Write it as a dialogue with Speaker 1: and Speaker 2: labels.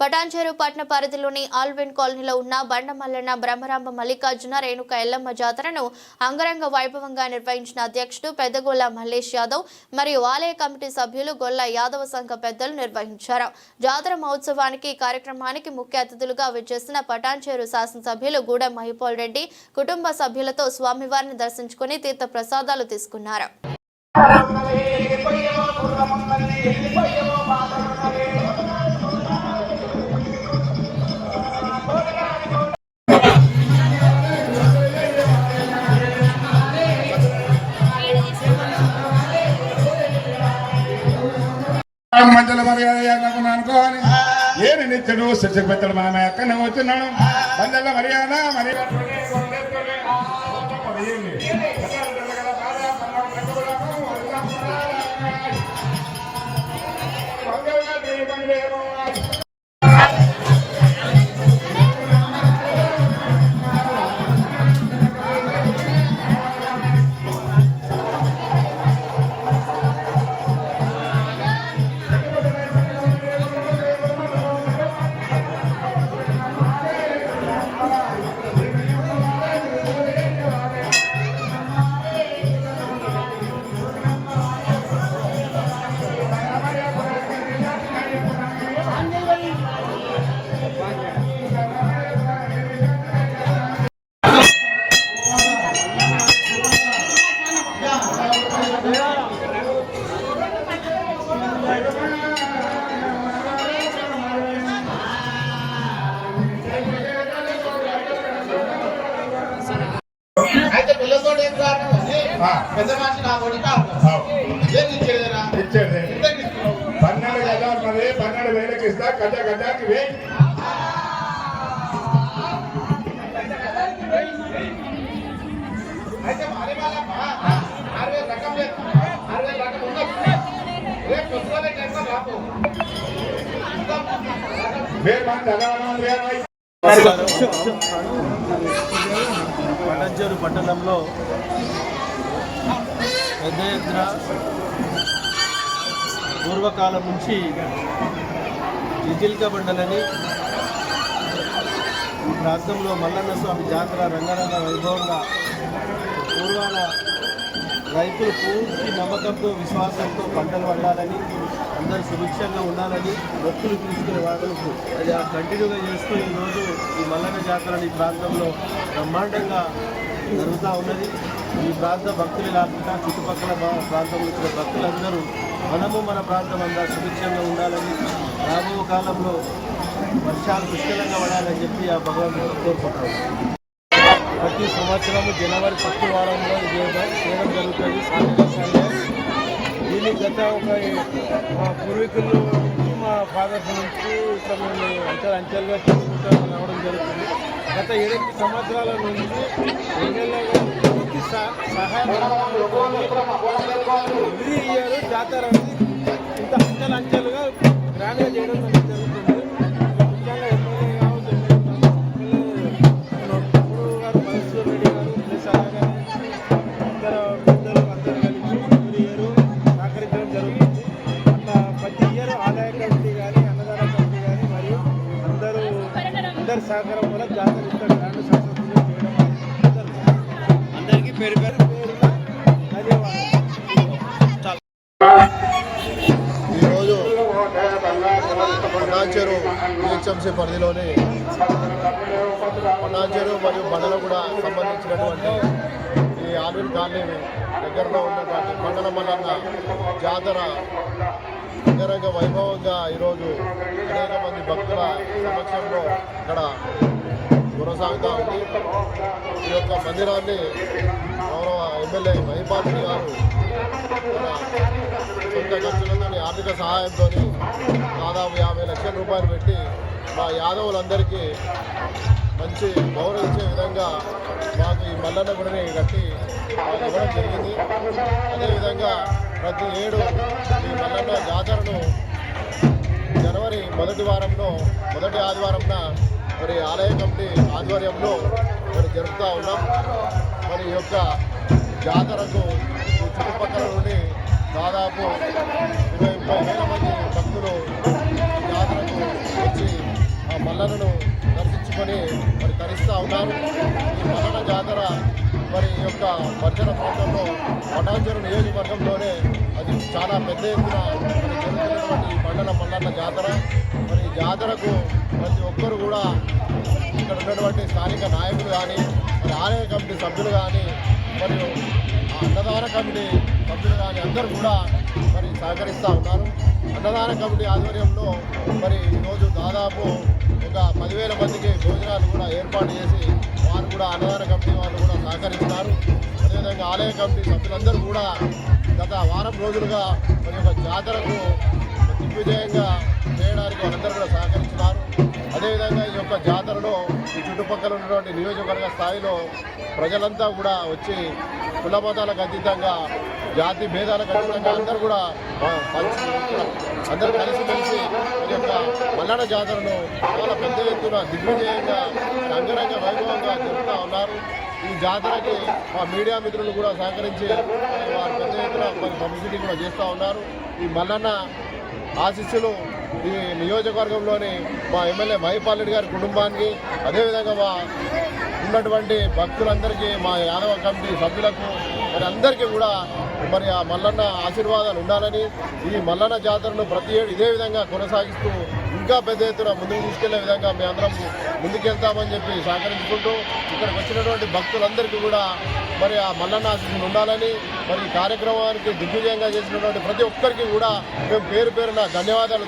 Speaker 1: పటాన్చెరు పట్టణ పరిధిలోని ఆల్విన్ కాలనీలో ఉన్న బండమల్లన్న బ్రహ్మరాంబ మల్లికార్జున రేణుక ఎల్లమ్మ జాతరను అంగరంగ వైభవంగా నిర్వహించిన అధ్యక్షుడు పెద్దగొల్ల మల్లేష్ యాదవ్ మరియు ఆలయ కమిటీ సభ్యులు గొల్ల యాదవ సంఘ పెద్దలు నిర్వహించారు. జాతర మహోత్సవానికి కార్యక్రమానికి ముఖ్య అతిథులుగా విచ్చేసిన పటాన్చెరు శాసనసభ్యులు గూడెం మహిపాల్ రెడ్డి కుటుంబ సభ్యులతో స్వామివారిని దర్శించుకుని తీర్థ ప్రసాదాలు తీసుకున్నారు.
Speaker 2: మధ్యలో మర్యాద అనుకోని ఏమి నిత్యుడు శిక్షకు పెద్దడు మామ ఎక్కడ వచ్చున్నాడు మధ్యలో మర్యాద
Speaker 3: అయితే పిల్లతో ఏం కారణం పెద్ద మనిషి నా కొడుకు
Speaker 2: ఇచ్చేది 12 గజాలు మరి 12,000కి ఇస్తా గజాకి వేయి.
Speaker 3: అయితే మరి వాళ్ళమ్మా 6,000 రకం లేదు 6,000 రకం ఉండదు రేపు కొత్తగా చేస్తా రాపు
Speaker 4: పటాన్చెరు పట్టణంలో పెద్ద ఎత్తున పూర్వకాలం నుంచి జిజిల్క బండలని ఈ ప్రాంతంలో మల్లన్న స్వామి జాతర రంగరంగ వైభవంగా పూర్వాల రైతులు పూర్తి నమ్మకంతో విశ్వాసంతో పంటలు పండాలని అందరూ సుభిక్షంగా ఉండాలని భక్తులు తీసుకునే వాదనకు అది కంటిన్యూగా చేస్తూ ఈరోజు ఈ మల్లన్న జాతరని ఈ ప్రాంతంలో బ్రహ్మాండంగా జరుగుతూ ఉన్నది. ఈ ప్రాంత భక్తులు కాకుండా చుట్టుపక్కల ప్రాంతంలో వచ్చిన భక్తులందరూ మనము మన ప్రాంతం అంతా సుభిక్షంగా ఉండాలని రాబో కాలంలో వర్షాలు పుష్కలంగా పడాలని చెప్పి ఆ భగవంతుడు కోరుకుంటారు. ప్రతి సంవత్సరము జనవరి 1వ వారంలో చేయడం జరుగుతుంది. దీన్ని గత మా పూర్వీకులు మా ఫాదర్స్ నుంచి ఇట్లా మేము అంచెలుగా తీసుకుంటూ రావడం జరుగుతుంది. గత 8 సంవత్సరాల నుంచి ఎమ్మెల్యే సహాయం ఎవ్రీ ఇయర్ జాతర అనేది ఇంత అంచెలుగా గ్రాండ్గా చేయడం జరుగుతుంది. ముఖ్యంగా ఎమ్మెల్యే కావచ్చు గారు మహేశ్వర్ రెడ్డి గారు ప్లస్ అలాగే అందరూ కలిసి ఎవ్రీ ఇయర్ సహకరించడం జరుగుతుంది. అట్లా ప్రతి ఇయర్ ఆదాయ కమిటీ కానీ అన్నదాన కమిటీ కానీ మరియు అందరి సహకారం వల్ల జాతర ఇంత గ్రాండ్ సక్సెస్ఫుల్ చేయడం అందరికీ పేరు పేరున ధన్యవాదాలు. ఈరోజు పటాన్చెరు జిహెచ్ఎంసీ పరిధిలోని పటాన్చెరు మరియు బండలగూడ సంబంధించినటువంటి ఈ ఆల్విన్ కాలనీ దగ్గరలో ఉన్నటువంటి మండల మల్లన్న జాతర అంగరంగ వైభవంగా ఈరోజు అనేక మంది భక్తుల సమక్షంలో ఇక్కడ కొనసాగుతూ ఉంది. ఈ యొక్క మందిరాన్ని గౌరవ ఎమ్మెల్యే మహిపాల్ రెడ్డి గారు సొంత ఖర్చులతో ఆర్థిక సహాయంతో దాదాపు 50 లక్షల రూపాయలు పెట్టి మా యాదవులందరికీ మంచి గౌరవించే విధంగా మాకు ఈ మల్లన్న గుడిని కట్టి ఇవ్వడం జరిగింది. అదేవిధంగా ప్రతి ఏడు ఈ మల్లన్న జాతరను జనవరి మొదటి ఆదివారంన మరి ఆలయ కమిటీ ఆధ్వర్యంలో మరి జరుపుతూ ఉన్నాం. మరి ఈ యొక్క జాతరకు ఈ చుట్టుపక్కల నుండి దాదాపు 20-30 వేల మంది భక్తులు జాతరకు వచ్చి ఆ మల్లన్నను దర్శించుకొని మరి తరిస్తూ ఉన్నారు. ఈ మల్లన్న జాతర మరి ఈ యొక్క పరిసర ప్రాంతంలో పటాంచెరు నియోజకవర్గంలోనే అది చాలా పెద్ద ఎత్తున మరి జరుగుతున్నటువంటి ఈ మల్లన్న జాతర. మరి ఈ జాతరకు ప్రతి ఒక్కరు కూడా ఇక్కడ ఉన్నటువంటి స్థానిక నాయకులు కానీ మరి ఆలయ కమిటీ సభ్యులు కానీ మరియు అన్నదాన కమిటీ సభ్యులు కానీ అందరూ కూడా మరి సహకరిస్తూ ఉన్నారు. అన్నదాన కమిటీ ఆధ్వర్యంలో మరి ఈరోజు దాదాపు ఒక 10,000 మందికి భోజనాలు కూడా ఏర్పాటు చేసి వారు కూడా అన్నదాన కమిటీ వాళ్ళు కూడా సహకరించినారు. అదేవిధంగా ఆలయ కమిటీ సభ్యులందరూ కూడా గత వారం రోజులుగా మరి ఒక జాతరకు దిగ్విజయంగా చేయడానికి వాళ్ళందరూ కూడా సహకరించినారు. అదేవిధంగా ఈ యొక్క జాతరలో ఈ చుట్టుపక్కల ఉన్నటువంటి నియోజకవర్గ స్థాయిలో ప్రజలంతా కూడా వచ్చి కుల మతాలకు అతీతంగా జాతి భేదాలకు అతీతంగా అందరూ కూడా అందరూ కలిసిమెలిసి ఈ యొక్క మల్లన్న జాతరను చాలా పెద్ద ఎత్తున దిగ్విజయంగా అంగరంగ వైభవంగా జరుపుతూ ఉన్నారు. ఈ జాతరకి మా మీడియా మిత్రులు కూడా సహకరించి వారు పెద్ద ఎత్తున పబ్లిసిటీ కూడా చేస్తూ ఉన్నారు. ఈ మల్లన్న ఆశీస్సులు ఈ నియోజకవర్గంలోని మా ఎమ్మెల్యే మహిపాల్ రెడ్డి గారి కుటుంబానికి, అదేవిధంగా మా ఉన్నటువంటి భక్తులందరికీ, మా యాదవ కమిటీ సభ్యులకు మరి అందరికీ కూడా మరి ఆ మల్లన్న ఆశీర్వాదాలు ఉండాలని, ఈ మల్లన్న జాతరను ప్రతి ఏడు ఇదే విధంగా కొనసాగిస్తూ ఇంకా పెద్ద ఎత్తున ముందుకు తీసుకెళ్లే విధంగా మేమందరం ముందుకెళ్తామని చెప్పి సహకరించుకుంటూ ఇక్కడికి వచ్చినటువంటి భక్తులందరికీ కూడా మరి ఆ మల్లన్న ఆశీస్సులు ఉండాలని, మరి ఈ కార్యక్రమానికి దిగ్విజయంగా చేసినటువంటి ప్రతి ఒక్కరికి కూడా మేము పేరు పేరున ధన్యవాదాలు.